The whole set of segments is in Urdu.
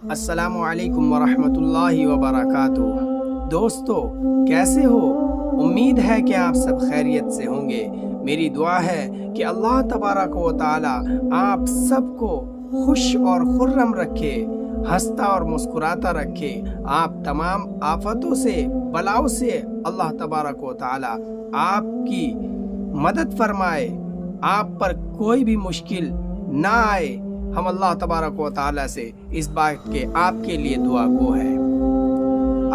السلام علیکم ورحمۃ اللہ وبرکاتہ۔ دوستو کیسے ہو؟ امید ہے کہ آپ سب خیریت سے ہوں گے۔ میری دعا ہے کہ اللہ تبارک و تعالی آپ سب کو خوش اور خرم رکھے، ہنستا اور مسکراتا رکھے۔ آپ تمام آفتوں سے، بلاؤں سے اللہ تبارک و تعالی آپ کی مدد فرمائے، آپ پر کوئی بھی مشکل نہ آئے۔ ہم اللہ تبارک و تعالی سے اس بات کے آپ کے لیے دعا گو ہے۔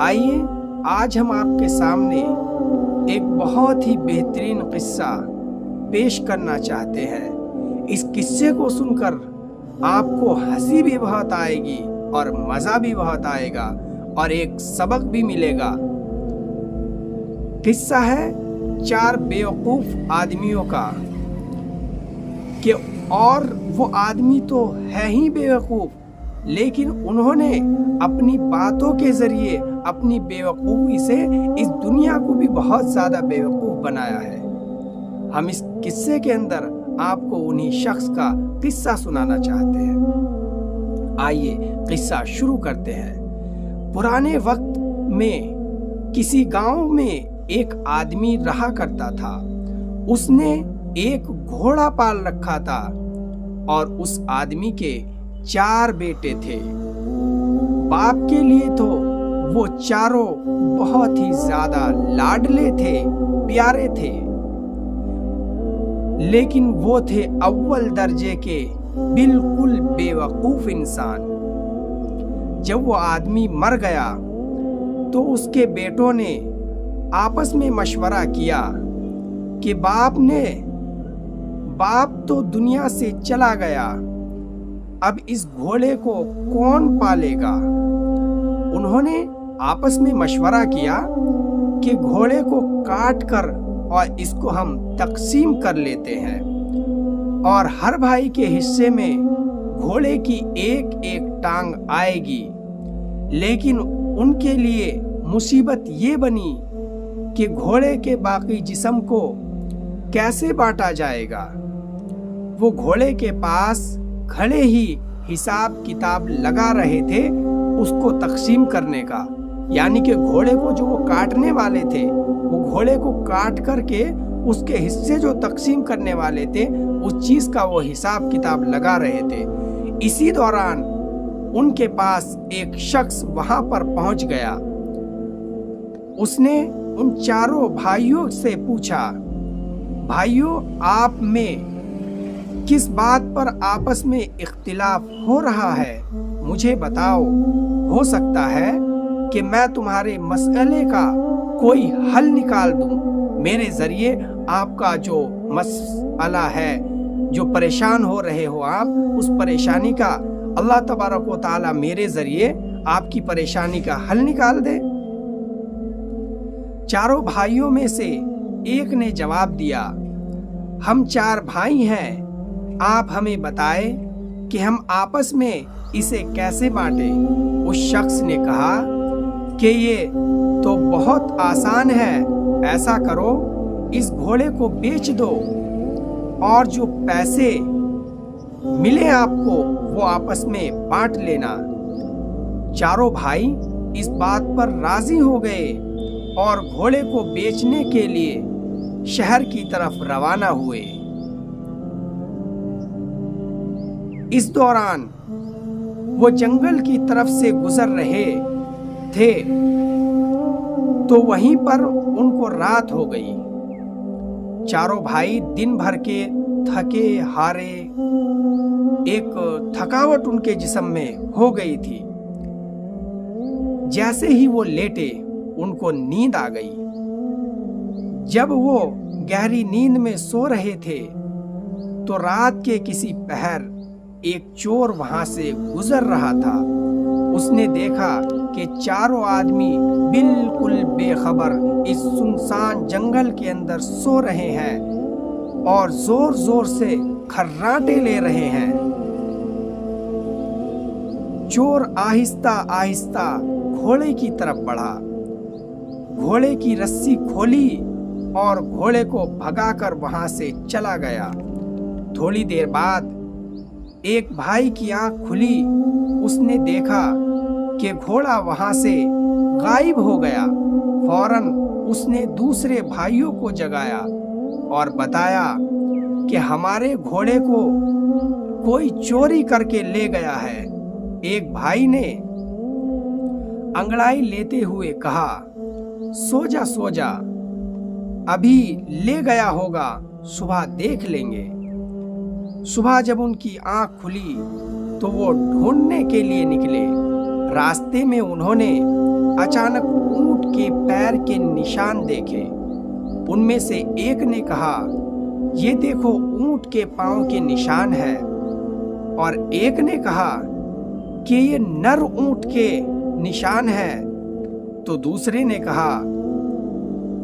آئیے آج ہم آپ کے سامنے ایک بہت ہی بہترین قصہ پیش کرنا چاہتے ہیں۔ اس قصے کو سن کر آپ کو ہنسی بھی بہت آئے گی اور مزہ بھی بہت آئے گا اور ایک سبق بھی ملے گا۔ قصہ ہے 4 بیوقوف آدمیوں کا، کہ اور وہ آدمی تو ہے ہی بیوقوف، لیکن انہوں نے اپنی باتوں کے ذریعے اپنی بیوقوفی سے اس دنیا کو بھی بہت زیادہ بیوقوف بنایا ہے۔ ہم اس قصے کے اندر آپ کو انہی شخص کا قصہ سنانا چاہتے ہیں۔ آئیے قصہ شروع کرتے ہیں۔ پرانے وقت میں کسی گاؤں میں ایک آدمی رہا کرتا تھا۔ اس نے ایک گھوڑا پال رکھا تھا اور اس آدمی کے 4 بیٹے تھے۔ باپ کے لیے تو وہ چاروں بہت ہی زیادہ لاڈلے تھے، پیارے تھے، لیکن وہ تھے اول درجے کے بالکل بیوقوف انسان۔ جب وہ آدمی مر گیا تو اس کے بیٹوں نے آپس میں مشورہ کیا کہ باپ تو دنیا سے چلا گیا، اب اس گھوڑے کو کون پالے گا؟ انہوں نے آپس میں مشورہ کیا کہ گھوڑے کو کاٹ کر اور اس کو ہم تقسیم کر لیتے ہیں، اور ہر بھائی کے حصے میں گھوڑے کی ایک ایک ٹانگ آئے گی۔ لیکن ان کے لیے مصیبت یہ بنی کہ گھوڑے کے باقی جسم کو کیسے بانٹا جائے گا؟ وہ گھوڑے کے پاس کھڑے ہی حساب کتاب لگا رہے تھے اس کو تقسیم کرنے کا، یعنی کہ گھوڑے کو جو وہ کاٹنے والے تھے، وہ گھوڑے کو کاٹ کر کے اس کے حصے جو تقسیم کرنے والے تھے اس چیز کا وہ حساب کتاب لگا رہے تھے۔ اسی دوران ان کے پاس ایک شخص وہاں پر پہنچ گیا۔ اس نے ان 4 بھائیوں سے پوچھا، بھائیوں آپ میں کس بات پر آپس میں اختلاف ہو رہا ہے؟ مجھے بتاؤ، ہو سکتا ہے کہ میں تمہارے مسئلے کا کوئی حل نکال دوں۔ میرے ذریعے آپ کا جو مسئلہ ہے، جو پریشان ہو رہے ہو آپ، اس پریشانی کا اللہ تبارک و تعالی میرے ذریعے آپ کی پریشانی کا حل نکال دے۔ 4 بھائیوں میں سے ایک نے جواب دیا، ہم 4 بھائی ہیں، آپ ہمیں بتائیں کہ ہم آپس میں اسے کیسے بانٹیں۔ اس شخص نے کہا کہ یہ تو بہت آسان ہے، ایسا کرو اس گھوڑے کو بیچ دو اور جو پیسے ملے آپ کو وہ آپس میں بانٹ لینا۔ 4 بھائی اس بات پر راضی ہو گئے اور گھوڑے کو بیچنے کے لیے شہر کی طرف روانہ ہوئے۔ اس دوران وہ جنگل کی طرف سے گزر رہے تھے تو وہیں پر ان کو رات ہو گئی۔ 4 بھائی دن بھر کے تھکے ہارے، ایک تھکاوٹ ان کے جسم میں ہو گئی تھی۔ جیسے ہی وہ لیٹے ان کو نیند آ گئی۔ جب وہ گہری نیند میں سو رہے تھے تو رات کے کسی پہر ایک چور وہاں سے گزر رہا تھا۔ اس نے دیکھا کہ 4 آدمی بالکل بے خبر اس سنسان جنگل کے اندر سو رہے ہیں اور زور زور سے کھراٹے لے رہے ہیں۔ چور آہستہ آہستہ گھوڑے کی طرف بڑھا، گھوڑے کی رسی کھولی اور گھوڑے کو بھگا کر وہاں سے چلا گیا۔ تھوڑی دیر بعد ایک بھائی کی آنکھ کھلی، اس نے دیکھا کہ گھوڑا وہاں سے غائب ہو گیا۔ فوراً اس نے دوسرے بھائیوں کو جگایا اور بتایا کہ ہمارے گھوڑے کو کوئی چوری کر کے لے گیا ہے۔ ایک بھائی نے انگڑائی لیتے ہوئے کہا، سو جا، ابھی لے گیا ہوگا، صبح دیکھ لیں گے۔ صبح جب ان کی آنکھ کھلی تو وہ ڈھونڈنے کے لیے نکلے۔ راستے میں انہوں نے اچانک اونٹ کے پیر کے نشان دیکھے۔ ان میں سے ایک نے کہا، یہ دیکھو اونٹ کے پاؤں کے نشان ہے، اور ایک نے کہا کہ یہ نر اونٹ کے نشان ہے، تو دوسرے نے کہا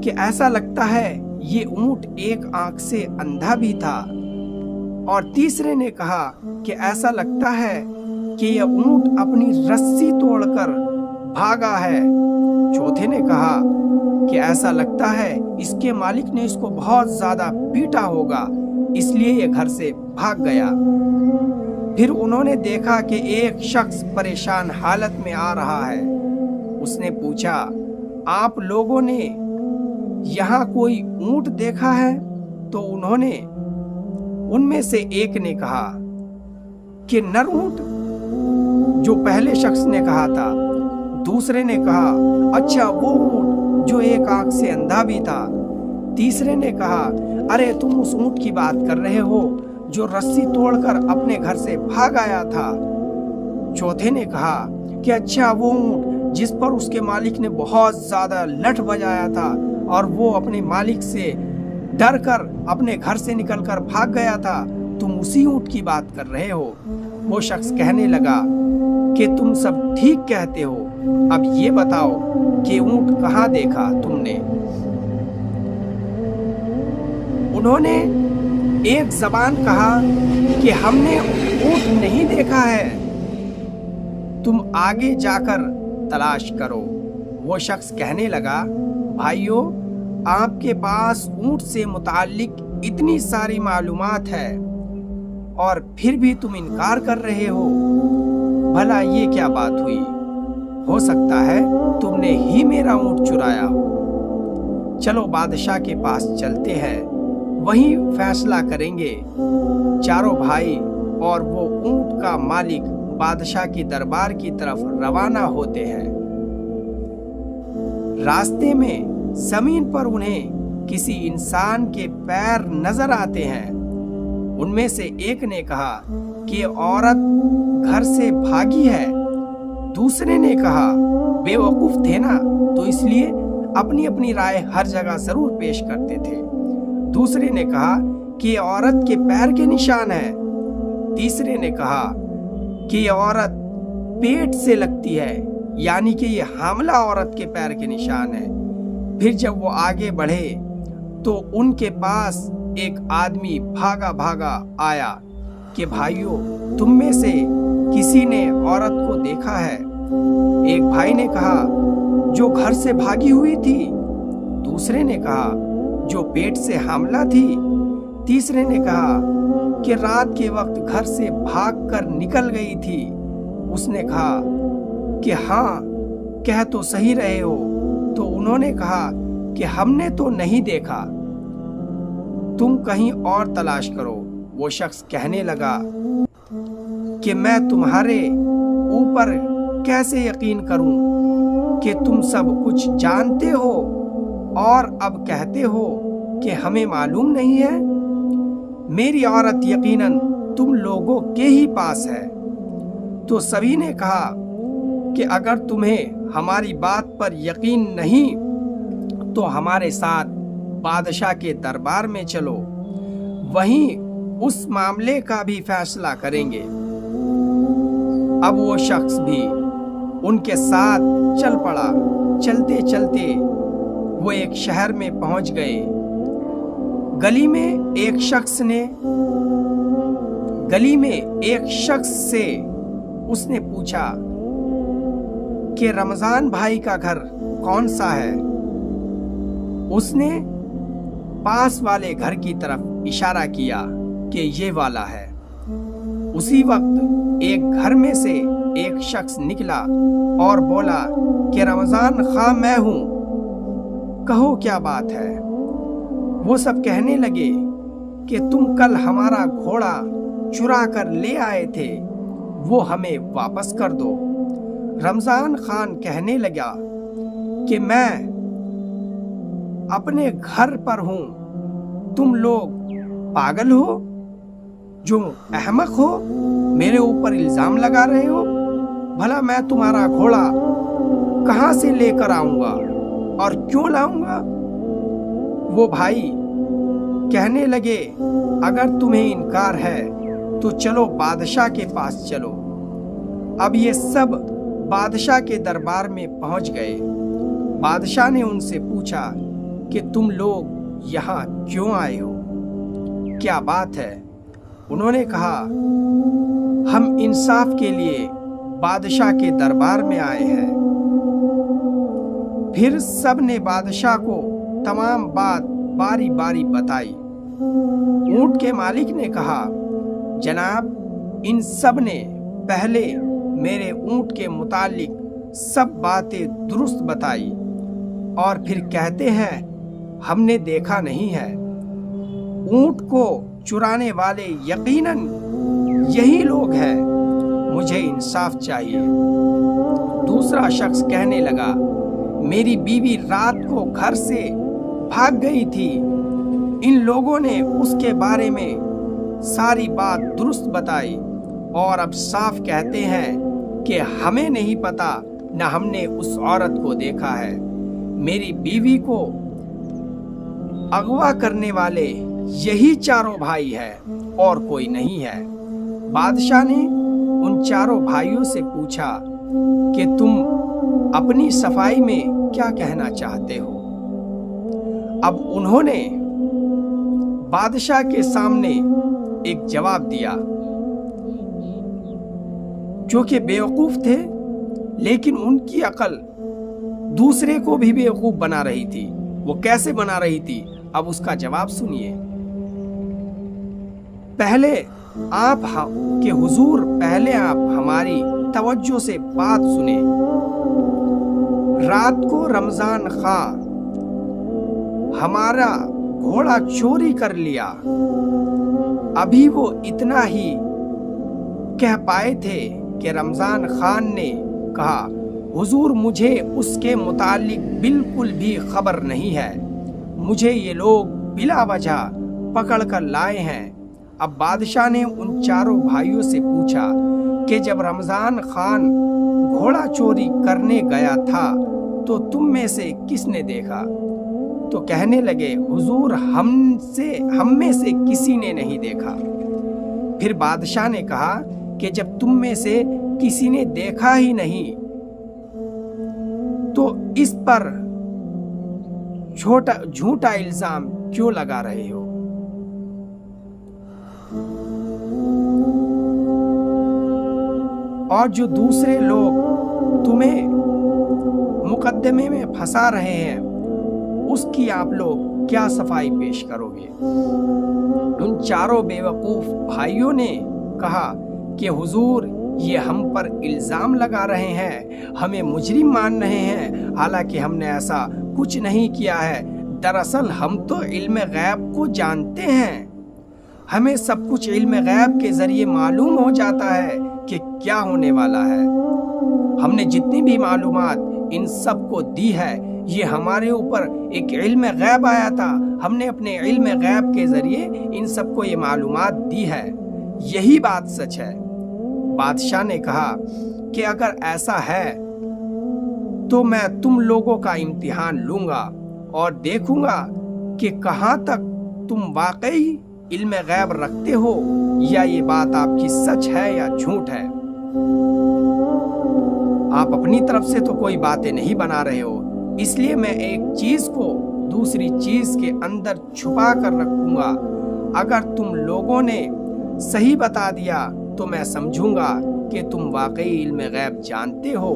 کہ ایسا لگتا ہے یہ اونٹ ایک آنکھ سے اندھا بھی تھا، اور تیسرے نے کہا کہ ایسا لگتا ہے کہ یہ اونٹ اپنی رسی توڑ کر بھاگا ہے۔ چوتھے نے کہا کہ ایسا لگتا ہے اس کے مالک نے اس کو بہت زیادہ پیٹا ہوگا، اس لیے یہ گھر سے بھاگ گیا۔ پھر انہوں نے دیکھا کہ ایک شخص پریشان حالت میں آ رہا ہے۔ اس نے پوچھا، آپ لوگوں نے یہاں کوئی اونٹ دیکھا ہے؟ تو انہوں نے ان میں سے ایک نے کہا کہ نر اونٹ، جو پہلے شخص نے کہا تھا۔ دوسرے نے کہا، اچھا وہ اونٹ جو ایک آنکھ سے اندھا بھی تھا۔ تیسرے نے کہا، ارے تم اس اونٹ کی بات کر رہے ہو جو رسی توڑ کر اپنے گھر سے بھاگ آیا تھا۔ چوتھے نے کہا کہ اچھا وہ اونٹ جس پر اس کے مالک نے بہت زیادہ لٹھ بجایا تھا اور وہ اپنے مالک سے ڈر کر اپنے گھر سے نکل کر بھاگ گیا تھا، تم اسی اونٹ کی بات کر رہے ہو۔ وہ شخص کہنے لگا کہ تم سب ٹھیک کہتے ہو، اب یہ بتاؤ کہ اونٹ کہاں دیکھا تم نے؟ انہوں نے ایک زبان کہا کہ ہم نے اونٹ نہیں دیکھا ہے، تم آگے جا کر تلاش کرو۔ وہ شخص کہنے لگا، بھائیو، آپ کے پاس اونٹ سے متعلق اتنی ساری معلومات ہے اور پھر بھی تم انکار کر رہے ہو، بھلا یہ کیا بات ہوئی؟ ہو سکتا ہے تم نے ہی میرا اونٹ چرایا ہو۔ چلو بادشاہ کے پاس چلتے ہیں، وہیں فیصلہ کریں گے۔ چاروں بھائی اور وہ اونٹ کا مالک بادشاہ کی دربار کی طرف روانہ ہوتے ہیں۔ راستے میں زمین پر انہیں کسی انسان کے پیر نظر آتے ہیں۔ ان میں سے ایک نے کہا کہ عورت گھر سے بھاگی ہے۔ دوسرے نے کہا، بے وقوف تھے نا، تو اس لیے اپنی اپنی رائے ہر جگہ ضرور پیش کرتے تھے۔ دوسرے نے کہا کہ یہ عورت کے پیر کے نشان ہے۔ تیسرے نے کہا کہ یہ عورت پیٹ سے لگتی ہے، یعنی کہ یہ حاملہ عورت کے پیر کے نشان ہے۔ پھر جب وہ آگے بڑھے تو ان کے پاس ایک آدمی بھاگا بھاگا آیا کہ بھائیو، تم میں سے کسی نے عورت کو دیکھا ہے؟ ایک بھائی نے کہا، جو گھر سے بھاگی ہوئی تھی۔ دوسرے نے کہا، جو پیٹ سے حاملہ تھی۔ تیسرے نے کہا کہ رات کے وقت گھر سے بھاگ کر نکل گئی تھی۔ اس نے کہا کہ ہاں، کہہ تو صحیح رہے ہو۔ تو انہوں نے کہا کہ ہم نے تو نہیں دیکھا، تم کہیں اور تلاش کرو۔ وہ شخص کہنے لگا کہ میں تمہارے اوپر کیسے یقین کروں کہ تم سب کچھ جانتے ہو اور اب کہتے ہو کہ ہمیں معلوم نہیں ہے؟ میری عورت یقیناً تم لوگوں کے ہی پاس ہے۔ تو سبھی نے کہا کہ اگر تمہیں ہماری بات پر یقین نہیں تو ہمارے ساتھ بادشاہ کے دربار میں چلو، وہیں اس معاملے کا بھی فیصلہ کریں گے۔ اب وہ شخص بھی ان کے ساتھ چل پڑا۔ چلتے چلتے وہ ایک شہر میں پہنچ گئے۔ گلی میں ایک شخص سے اس نے پوچھا کہ رمضان بھائی کا گھر کون سا ہے؟ اس نے پاس والے گھر کی طرف اشارہ کیا کہ یہ والا ہے۔ اسی وقت ایک گھر میں سے ایک شخص نکلا اور بولا کہ رمضان خاں میں ہوں، کہو کیا بات ہے؟ وہ سب کہنے لگے کہ تم کل ہمارا گھوڑا چرا کر لے آئے تھے، وہ ہمیں واپس کر دو۔ رمضان خان کہنے لگا کہ میں اپنے گھر پر ہوں، تم لوگ پاگل ہو جو احمق ہو، میرے اوپر الزام لگا رہے ہو؟ بھلا میں تمہارا گھوڑا کہاں سے لے کر آؤں گا اور کیوں لاؤں گا؟ وہ بھائی کہنے لگے اگر تمہیں انکار ہے تو چلو بادشاہ کے پاس چلو۔ اب یہ سب بادشاہ کے دربار میں پہنچ گئے۔ بادشاہ نے ان سے پوچھا کہ تم لوگ یہاں کیوں آئے ہو؟ کیا بات ہے؟ انہوں نے کہا ہم انصاف کے لیے بادشاہ کے دربار میں آئے ہیں۔ پھر سب نے بادشاہ کو تمام بات باری باری بتائی۔ اونٹ کے مالک نے کہا جناب، ان سب نے پہلے میرے اونٹ کے متعلق سب باتیں درست بتائی اور پھر کہتے ہیں ہم نے دیکھا نہیں ہے۔ اونٹ کو چرانے والے یقیناً یہی لوگ ہیں، مجھے انصاف چاہیے۔ دوسرا شخص کہنے لگا میری بیوی رات کو گھر سے بھاگ گئی تھی، ان لوگوں نے اس کے بارے میں ساری بات درست بتائی اور اب صاف کہتے ہیں کہ ہمیں نہیں پتا، نہ ہم نے اس عورت کو دیکھا ہے۔ میری بیوی کو اغوا کرنے والے یہی چاروں بھائی ہیں اور کوئی نہیں ہے۔ بادشاہ نے ان چاروں بھائیوں سے پوچھا کہ تم اپنی صفائی میں کیا کہنا چاہتے ہو؟ اب انہوں نے بادشاہ کے سامنے ایک جواب دیا جو کہ بیوقوف تھے، لیکن ان کی عقل دوسرے کو بھی بیوقوف بنا رہی تھی۔ وہ کیسے بنا رہی تھی؟ اب اس کا جواب سنیے۔ پہلے آپ ہماری توجہ سے بات سنیں۔ رات کو رمضان خاں ہمارا گھوڑا چوری کر لیا، ابھی وہ اتنا ہی کہہ پائے تھے کہ رمضان خان نے کہا حضور مجھے اس کے متعلق بالکل بھی خبر نہیں ہے، مجھے یہ لوگ بلا وجہ پکڑ کر لائے ہیں۔ اب بادشاہ نے ان چاروں بھائیوں سے پوچھا کہ جب رمضان خان گھوڑا چوری کرنے گیا تھا تو تم میں سے کس نے دیکھا؟ تو کہنے لگے حضور ہم میں سے کسی نے نہیں دیکھا۔ پھر بادشاہ نے کہا کہ جب تم میں سے کسی نے دیکھا ہی نہیں تو اس پر جھوٹا الزام کیوں لگا رہے ہو؟ اور جو دوسرے لوگ تمہیں مقدمے میں پھنسا رہے ہیں اس کی آپ لوگ کیا صفائی پیش کرو گے؟ ان چاروں بیوقوف بھائیوں نے کہا کہ حضور یہ ہم پر الزام لگا رہے ہیں، ہمیں مجرم مان رہے ہیں، حالانکہ ہم نے ایسا کچھ نہیں کیا ہے۔ دراصل ہم تو علم غیب کو جانتے ہیں، ہمیں سب کچھ علم غیب کے ذریعے معلوم ہو جاتا ہے کہ کیا ہونے والا ہے۔ ہم نے جتنی بھی معلومات ان سب کو دی ہے، یہ ہمارے اوپر ایک علم غیب آیا تھا، ہم نے اپنے علم غیب کے ذریعے ان سب کو یہ معلومات دی ہے، یہی بات سچ ہے۔ بادشاہ نے کہا کہ اگر ایسا ہے تو میں تم لوگوں کا امتحان لوں گا اور دیکھوں گا کہ کہاں تک تم واقعی علم غیب رکھتے ہو یا یہ بات آپ کی سچ ہے یا جھوٹ ہے۔ آپ اپنی طرف سے تو کوئی باتیں نہیں بنا رہے ہو، اس لیے میں ایک چیز کو دوسری چیز کے اندر چھپا کر رکھوں گا۔ اگر تم لوگوں نے صحیح بتا دیا تو میں سمجھوں گا کہ تم واقعی علم غیب جانتے ہو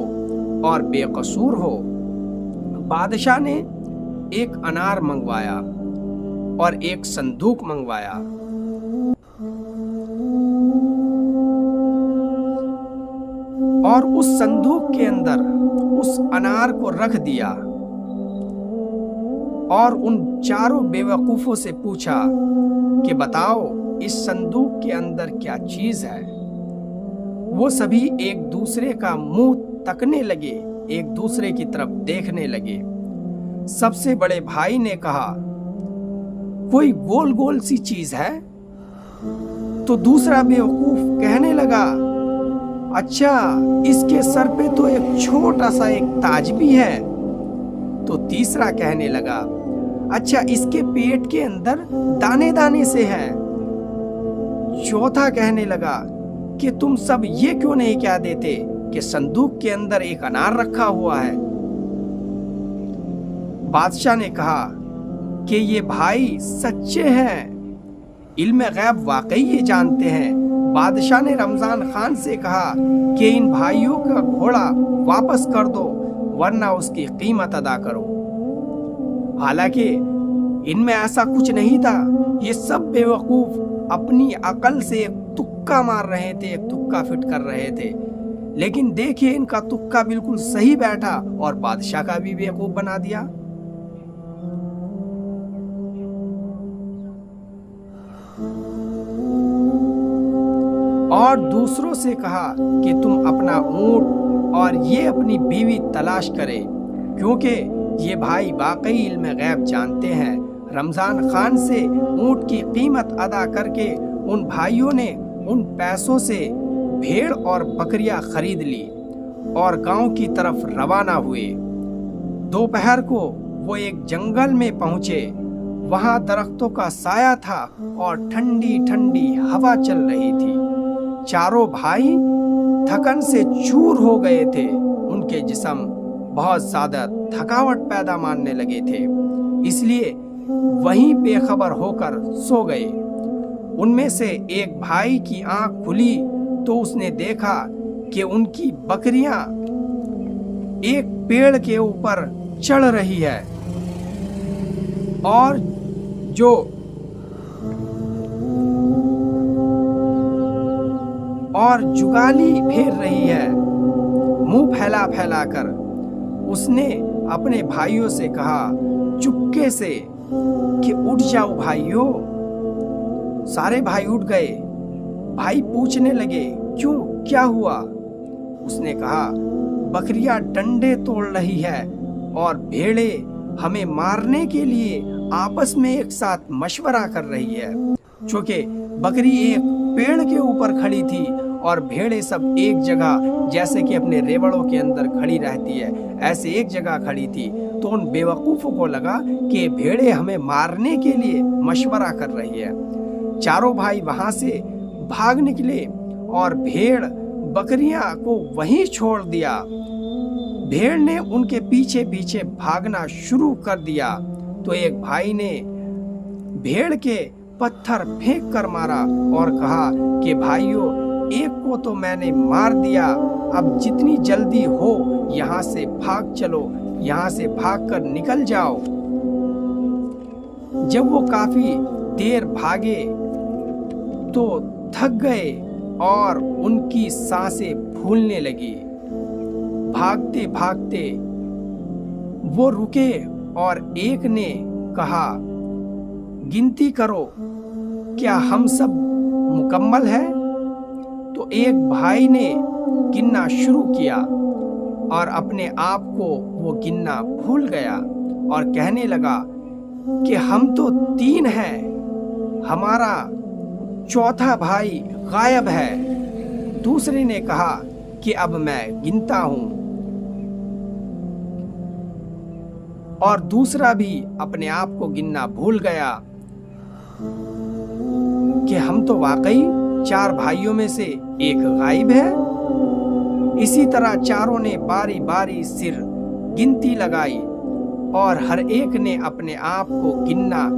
اور بے قصور ہو۔ بادشاہ نے ایک انار منگوایا اور ایک صندوق منگوایا۔ اور اس صندوق کے اندر اس انار کو رکھ دیا اور ان چاروں بیوقوفوں سے پوچھا کہ بتاؤ اس صندوق کے اندر کیا چیز ہے؟ وہ سبھی ایک دوسرے کا منہ تکنے لگے، ایک دوسرے کی طرف دیکھنے لگے۔ سب سے بڑے بھائی نے کہا کوئی گول گول سی چیز ہے؟ تو دوسرا بیوقوف کہنے لگا اچھا اس کے سر پہ تو ایک چھوٹا سا ایک تاج بھی ہے۔ تو تیسرا کہنے لگا اچھا اس کے پیٹ کے اندر دانے دانے سے ہے۔ چوتھا کہنے لگا کہ تم سب یہ کیوں نہیں کہہ دیتے کہ صندوق کے اندر ایک انار رکھا ہوا ہے؟ بادشاہ نے کہا کہ یہ بھائی سچے ہیں، علم غیب واقعی یہ جانتے ہیں۔ بادشاہ نے رمضان خان سے کہا کہ ان بھائیوں کا گھوڑا واپس کر دو ورنہ اس کی قیمت ادا کرو۔ حالانکہ ان میں ایسا کچھ نہیں تھا، یہ سب بیوقوف اپنی عقل سے ایک تکا مار رہے تھے، ایک تکا فٹ کر رہے تھے، لیکن دیکھیے ان کا تکا بالکل صحیح بیٹھا اور بادشاہ کا بھی بیوقوف بنا دیا۔ اور دوسروں سے کہا کہ تم اپنا اونٹ اور یہ اپنی بیوی تلاش کرے، کیونکہ یہ بھائی واقعی علم غیب جانتے ہیں۔ رمضان خان سے اونٹ کی قیمت ادا کر کے ان بھائیوں نے ان پیسوں سے بھیڑ اور بکریاں خرید لی اور گاؤں کی طرف روانہ ہوئے۔ دوپہر کو وہ ایک جنگل میں پہنچے، وہاں درختوں کا سایہ تھا اور ٹھنڈی ٹھنڈی ہوا چل رہی تھی۔ چاروں بھائی تھکن سے چور ہو گئے تھے، ان کے جسم بہت زیادہ تھکاوٹ پیدا ماننے لگے تھے، اس لیے وہیں بے خبر ہو کر سو گئے۔ ان میں سے ایک بھائی کی آنکھ کھلی تو اس نے دیکھا کہ ان کی بکریاں ایک پیڑ کے اوپر چڑھ رہی ہے اور جگالی پھیر رہی ہے منہ پھیلا پھیلا کر۔ اس نے اپنے بھائیوں سے کہا چپکے سے کہ اٹھ جاؤ بھائیوں۔ سارے بھائی اٹھ گئے۔ بھائی پوچھنے لگے کیوں، کیا ہوا؟ اس نے کہا بکریاں ڈنڈے توڑ رہی ہے اور بھیڑیں ہمیں مارنے کے لیے آپس میں ایک ساتھ مشورہ کر رہی ہے۔ چونکہ بکری ایک پیڑ کے اوپر کھڑی تھی اور بھیڑیں سب ایک جگہ، جیسے کہ اپنے ریوڑوں کے اندر کھڑی رہتی ہے، ایسے ایک جگہ کھڑی تھی، تو ان بیوقوفوں کو لگا کہ بھیڑیں ہمیں مارنے کے لیے مشورہ کر رہی ہے۔ چاروں بھائی وہاں سے بھاگ نکلے اور بھیڑ بکریاں کو وہیں چھوڑ دیا۔ بھیڑ نے ان کے پیچھے پیچھے بھاگنا شروع کر دیا تو ایک بھائی نے بھیڑ کے پتھر پھینک کر مارا اور کہا کہ بھائیوں ایک کو تو میں نے مار دیا، اب جتنی جلدی ہو یہاں سے بھاگ چلو، یہاں سے بھاگ کر نکل جاؤ۔ جب وہ کافی دیر بھاگے تو تھک گئے اور ان کی سانسیں پھولنے لگی۔ بھاگتے بھاگتے وہ رکے اور ایک نے کہا گنتی کرو، کیا ہم سب مکمل ہے؟ تو ایک بھائی نے گننا شروع کیا اور اپنے آپ کو وہ گننا بھول گیا اور کہنے لگا کہ ہم تو 3 ہیں، ہمارا چوتھا بھائی غائب ہے۔ دوسرے نے کہا کہ اب میں گنتا ہوں، اور دوسرا بھی اپنے آپ کو گننا بھول گیا کہ ہم تو واقعی 4 بھائیوں میں سے ایک غائب ہے۔ اسی طرح چاروں نے باری باری سر گنتی لگائی اور ہر ایک نے اپنے آپ کو گننا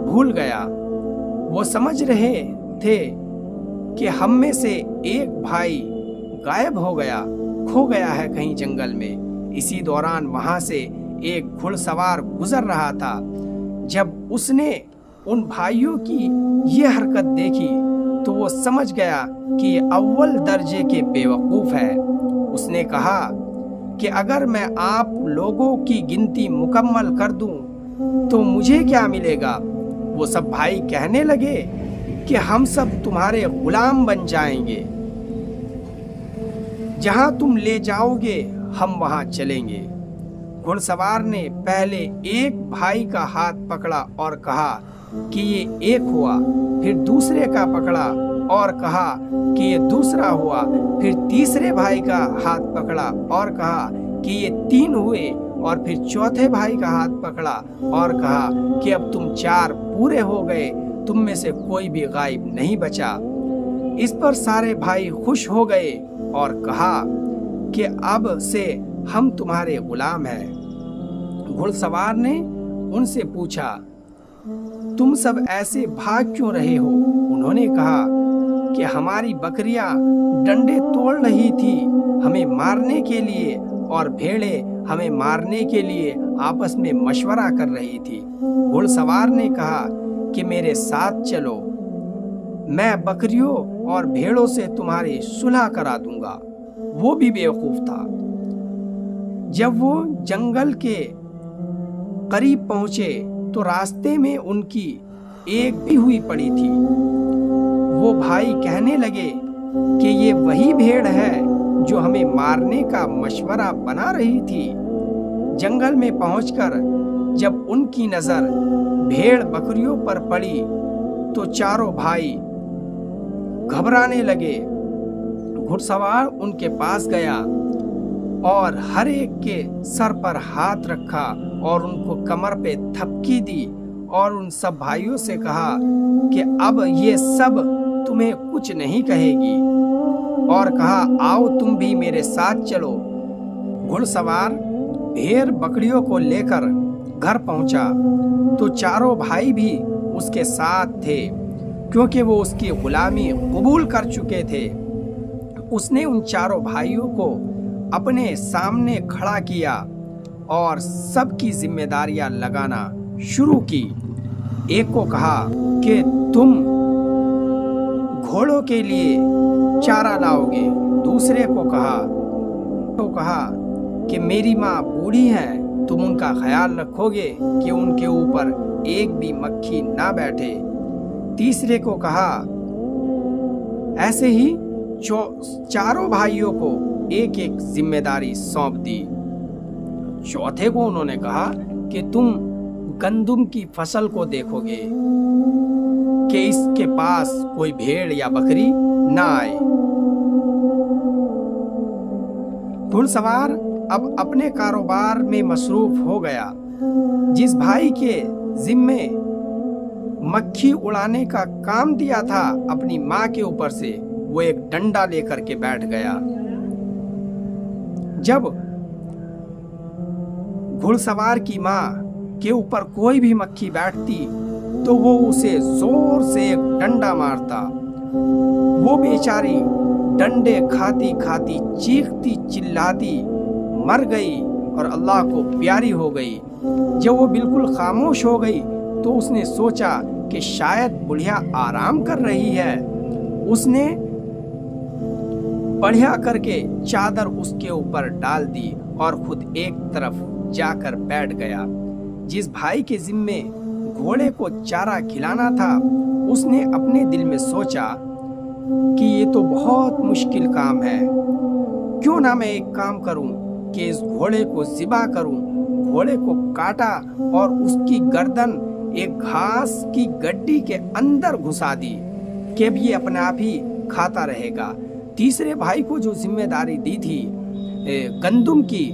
بھول گیا۔ وہ سمجھ رہے تھے کہ ہم میں سے ایک بھائی غائب ہو گیا، کھو گیا ہے کہیں جنگل میں۔ اسی دوران وہاں سے ایک گھڑ سوار گزر رہا تھا۔ جب اس نے ان بھائیوں کی یہ حرکت دیکھی تو وہ سمجھ گیا کہ یہ اول درجے کے بیوقوف ہے۔ اس نے کہا کہ اگر میں آپ لوگوں کی گنتی مکمل کر دوں تو مجھے کیا ملے گا؟ وہ سب بھائی کہنے لگے کہ ہم سب تمہارے غلام بن جائیں گے، جہاں تم لے جاؤ گے ہم وہاں چلیں گے۔ گھڑ سوار نے پہلے ایک بھائی کا ہاتھ پکڑا اور کہا کہ یہ ایک ہوا، پھر دوسرے کا پکڑا اور کہا کہ یہ دوسرا ہوا، پھر تیسرے بھائی کا ہاتھ پکڑا اور کہا کہ یہ 3 ہوئے، اور پھر چوتھے بھائی کا ہاتھ پکڑا اور کہا کہ اب تم 4 پورے ہو گئے، تم میں سے کوئی بھی غائب نہیں بچا۔ اس پر سارے بھائی خوش ہو گئے اور کہا کہ اب سے ہم تمہارے غلام ہیں۔ گھڑ سوار نے ان سے پوچھا تم سب ایسے بھاگ کیوں رہے ہو؟ انہوں نے کہا کہ ہماری بکریاں ڈنڈے توڑ رہی تھی ہمیں مارنے کے لیے، اور بھیڑیں ہمیں مارنے کے لیے آپس میں مشورہ کر رہی تھی۔ گھڑ سوار نے کہا کہ میرے ساتھ چلو، میں بکریوں اور بھیڑوں سے تمہاری صلح کرا دوں گا۔ وہ بھی بیوقوف تھا۔ جب وہ جنگل کے قریب پہنچے تو راستے میں ان کی ایک بھی ہوئی پڑی تھی۔ وہ بھائی کہنے لگے کہ یہ وہی بھیڑ ہے جو ہمیں مارنے کا مشورہ بنا رہی تھی۔ جنگل میں پہنچ کر جب ان کی نظر بھیڑ بکریوں پر پڑی تو چاروں بھائی گھبرانے لگے۔ گھڑ سوار ان کے پاس گیا اور ہر ایک کے سر پر ہاتھ رکھا اور ان کو کمر پہ تھپکی دی، اور ان سب بھائیوں سے کہا کہ اب یہ سب تمہیں کچھ نہیں کہے گی، اور کہا آؤ تم بھی میرے ساتھ چلو۔ گھڑ سوار بھیڑ بکریوں کو لے کر گھر پہنچا تو چاروں بھائی بھی اس کے ساتھ تھے، کیونکہ وہ اس کی غلامی قبول کر چکے تھے۔ اس نے ان چاروں بھائیوں کو اپنے سامنے کھڑا کیا اور سب کی ذمہ داریاں لگانا شروع کی۔ ایک کو کہا کہ تم گھوڑوں کے لیے چارہ لاؤ گے، دوسرے کو کہا کہ میری ماں بوڑھی ہے، تم ان کا خیال رکھو گے کہ ان کے اوپر ایک بھی مکھی نہ بیٹھے، تیسرے کو کہا ایسے ہی چاروں بھائیوں کو ایک ایک ذمہ داری سونپ دی۔ چوتھے کو انہوں نے کہا کہ تم گندم کی فصل کو دیکھو گے کہ اس کے پاس کوئی بھیڑ یا بکری نہ آئے۔ گھڑ سوار اب اپنے کاروبار میں مصروف ہو گیا۔ جس بھائی کے ذمے مکھی اڑانے کا کام دیا تھا اپنی ماں کے اوپر سے وہ ایک ڈنڈا لے کر کے بیٹھ گیا۔ جب گھڑ سوار کی ماں کے اوپر کوئی بھی مکھی بیٹھتی تو وہ اسے زور سے ایک ڈنڈا مارتا۔ وہ بیچاری ڈنڈے کھاتی کھاتی چیختی چلاتی مر گئی اور اللہ کو پیاری ہو گئی۔ جب وہ بالکل خاموش ہو گئی تو اس نے سوچا کہ شاید بڑھیا آرام کر رہی ہے۔ اس نے بڑھیا کر کے چادر اس کے اوپر ڈال دی اور خود ایک طرف جا کر بیٹھ گیا۔ جس بھائی کے ذمے گھوڑے کو چارہ کھلانا تھا اس نے اپنے دل میں سوچا کہ یہ تو بہت مشکل کام ہے، کیوں نہ میں ایک کام کروں کہ اس گھوڑے کو ذبح کروں۔ گھوڑے کو کاٹا اور اس کی گردن ایک گھاس کی گڈی کے اندر گھسا دی کہ اب یہ اپنے آپ ہی کھاتا رہے گا۔ تیسرے بھائی کو جو ذمہ داری دی تھی گندم کی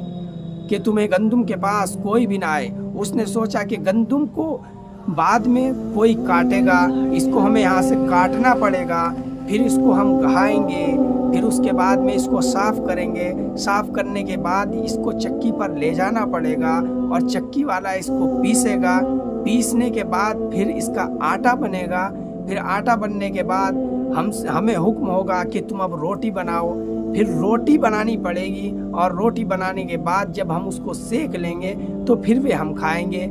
کہ تمہیں گندم کے پاس کوئی بھی نہ آئے، اس نے سوچا کہ گندم کو بعد میں کوئی کاٹے گا، اس کو ہمیں یہاں سے کاٹنا پڑے گا، پھر اس کو ہم گھائیں گے، پھر اس کے بعد میں اس کو صاف کریں گے، صاف کرنے کے بعد اس کو چکی پر لے جانا پڑے گا اور چکی والا اس کو پیسے گا، پیسنے کے بعد پھر اس کا آٹا بنے گا، پھر آٹا بننے کے بعد ہمیں حکم ہوگا کہ تم اب روٹی بناؤ، پھر روٹی بنانی پڑے گی اور روٹی بنانے کے بعد جب ہم اس کو سیک لیں گے تو پھر بھی ہم کھائیں گے۔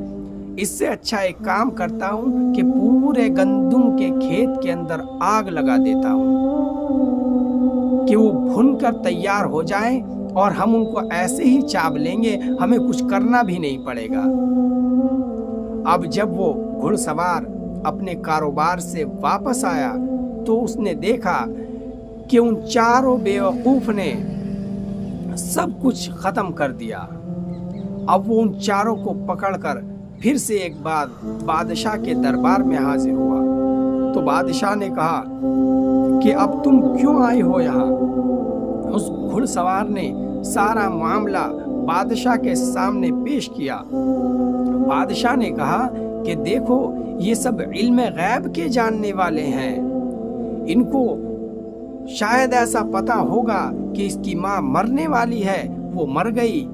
اس سے اچھا ایک کام کرتا ہوں کہ پورے گندم کے کھیت کے اندر آگ لگا دیتا ہوں کہ وہ بھن کر تیار ہو جائیں، اور ہم ان کو ایسے ہی چاب لیں گے, ہمیں کچھ کرنا بھی نہیں پڑے گا. اب جب وہ گھڑ سوار اپنے کاروبار سے واپس آیا تو اس نے دیکھا کہ ان چاروں بیوقوف نے سب کچھ ختم کر دیا. اب وہ ان چاروں کو پکڑ کر پھر سے ایک بار بادشاہ کے دربار میں حاضر ہوا. تو بادشاہ نے کہا کہ اب تم کیوں آئے ہو یہاں؟ اس گھڑ سوار نے سارا معاملہ بادشاہ کے سامنے پیش کیا. بادشاہ نے کہا کہ دیکھو, یہ سب علم غیب کے جاننے والے ہیں. ان کو شاید ایسا پتا ہوگا کہ اس کی ماں مرنے والی ہے, وہ مر گئی,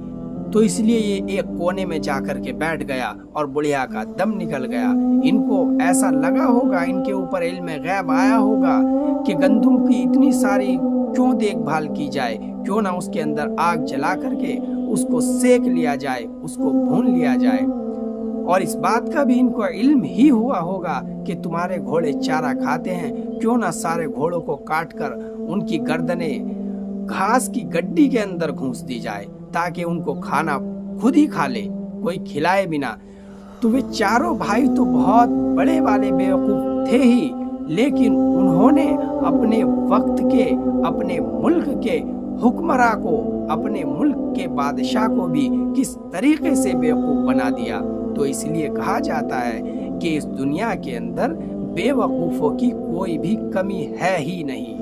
تو اس لیے یہ ایک کونے میں جا کر کے بیٹھ گیا اور بڑھیا کا دم نکل گیا. ان کو ایسا لگا ہوگا, ان کے اوپر علم غیب آیا ہوگا کہ گندم کی اتنی ساری کیوں دیکھ بھال کی جائے, کیوں نہ اس کے اندر آگ جلا کر کے اس کو سیک لیا جائے, اس کو بھون لیا جائے. اور اس بات کا بھی ان کو علم ہی ہوا ہوگا کہ تمہارے گھوڑے چارہ کھاتے ہیں, کیوں نہ سارے گھوڑوں کو کاٹ کر ان کی گردنیں گھاس کی گڈی کے اندر گھونس دی جائے تاکہ ان کو کھانا خود ہی کھا لے, کوئی کھلائے بنا. تو وہ چاروں بھائی تو بہت بڑے والے بیوقوف تھے ہی, لیکن انہوں نے اپنے وقت کے, اپنے ملک کے حکمراں کو, اپنے ملک کے بادشاہ کو بھی کس طریقے سے بیوقوف بنا دیا. تو اس لیے کہا جاتا ہے کہ اس دنیا کے اندر بے وقوفوں کی کوئی بھی کمی ہے ہی نہیں.